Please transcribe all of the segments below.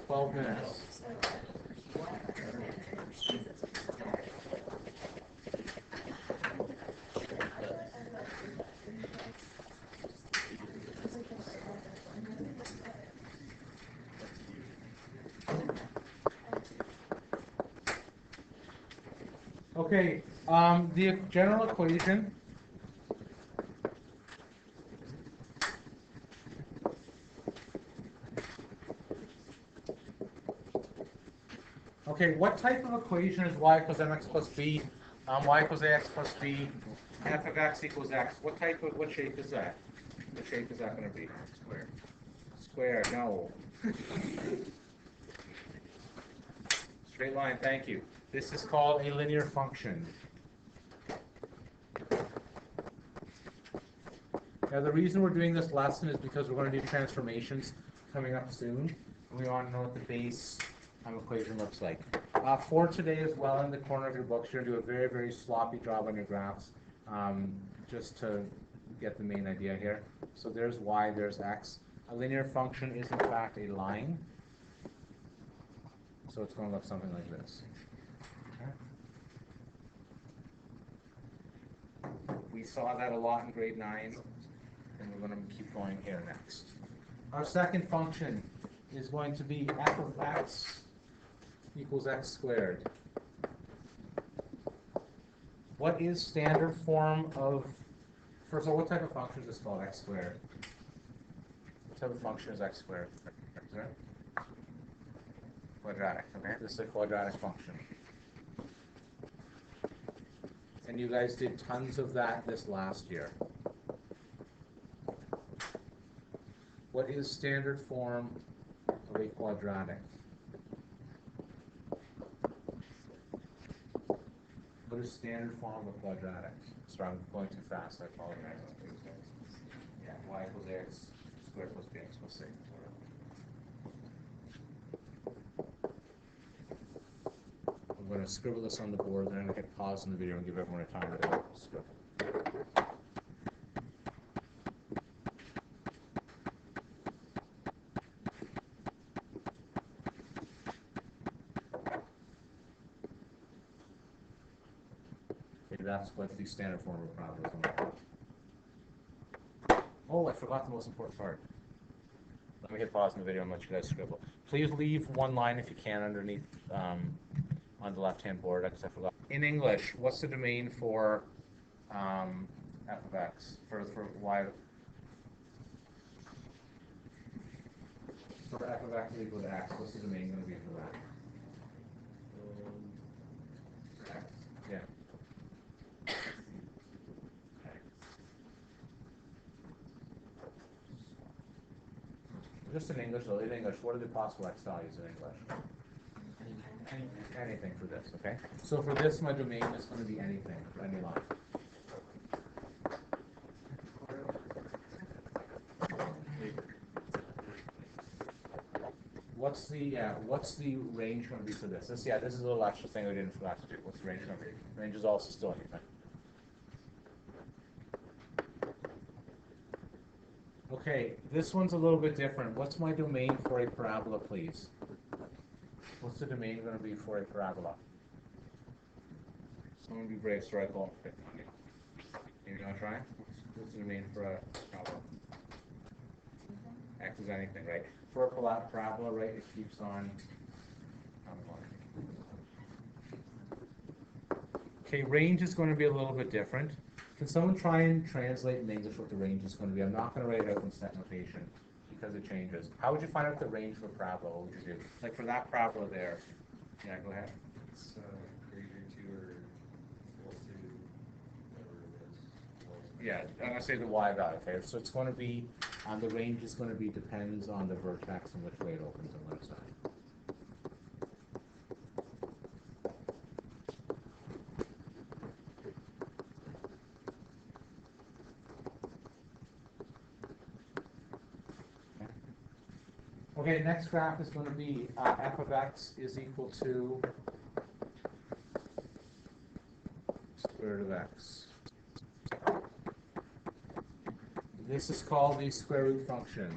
12 minutes. Okay, the general equation okay, what type of equation is y equals mx plus b, y equals ax plus b, f of x equals x? What shape is that? What shape is that going to be? Square. Square, no. Straight line, thank you. This is called a linear function. Now the reason we're doing this lesson is because we're going to do transformations coming up soon. We want to know what the base equation looks like. For today as well, in the corner of your books, you're going to do a very, very sloppy job on your graphs, just to get the main idea here. So there's y, there's x. A linear function is in fact a line. So it's going to look something like this. Okay. We saw that a lot in grade 9, and we're going to keep going here next. Our second function is going to be f of x equals x squared. What is standard form of, first of all, what type of function is this called, x squared? What type of function is x squared? Quadratic, okay? This is a quadratic function. And you guys did tons of that this last year. What is standard form of a quadratic? What is standard form of a quadratic? Sorry, I'm going too fast, I apologize. Yeah, y equals x squared plus bx plus c. I'm going to scribble this on the board, then I'm going to hit pause in the video and give everyone a time to scribble. Okay, that's what the standard form of a problem is. Oh, I forgot the most important part. Let me hit pause in the video and let you guys scribble. Please leave one line if you can underneath on the left-hand board, because I forgot. In English, what's the domain for f of x, for y? For f of x equal to x, what's the domain going to be for that? X. Yeah. Just in English, though, in English, what are the possible x values in English? Anything for this, okay? So for this, my domain is going to be anything, any line. What's the range going to be for this? This is a little extra thing we didn't forget to do. What's the range going to be? Range is also still anything. Okay, this one's a little bit different. What's my domain for a parabola, please? What's the domain going to be for a parabola? Someone be brave, so I call it. You want to try? What's the domain for a parabola? X is anything, right? For a parabola, right, it keeps on going. Okay, range is going to be a little bit different. Can someone try and translate in English what the range is going to be? I'm not going to write it out in set notation because it changes. How would you find out the range for a parabola? What would you do? Like for that parabola there. Yeah, go ahead. It's greater to or equal to whatever it is. Yeah, I'm going to say the y value. Okay, so it's going to be, the range is going to be depends on the vertex and which way it opens on which side. Okay, next graph is going to be f of x is equal to square root of x. This is called the square root function.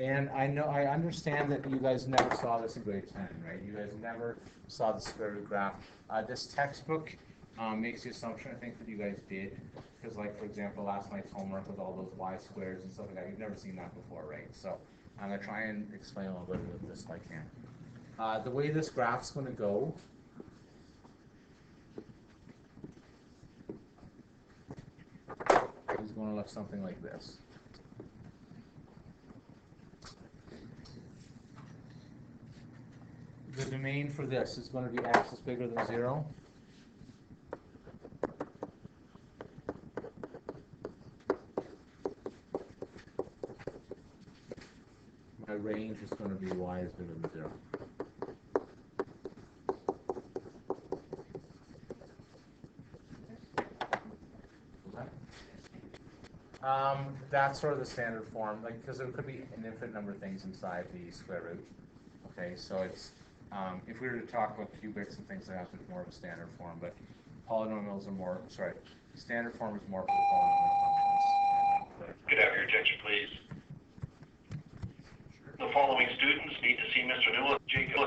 And I understand that you guys never saw this in grade 10, right? You guys never saw the square root graph. This textbook makes the assumption, I think, that you guys did, because like, for example, last night's homework with all those y squares and stuff like that, you've never seen that before, right? So I'm gonna try and explain a little bit of this if I can. The way this graph's gonna go is gonna look something like this. The domain for this is going to be x is bigger than 0. My range is going to be y is bigger than 0. That's sort of the standard form, like, because there could be an infinite number of things inside the square root. Okay, so it's if we were to talk about cubics and things like that, it's more of a standard form, but polynomials are more, sorry, standard form is more for the polynomial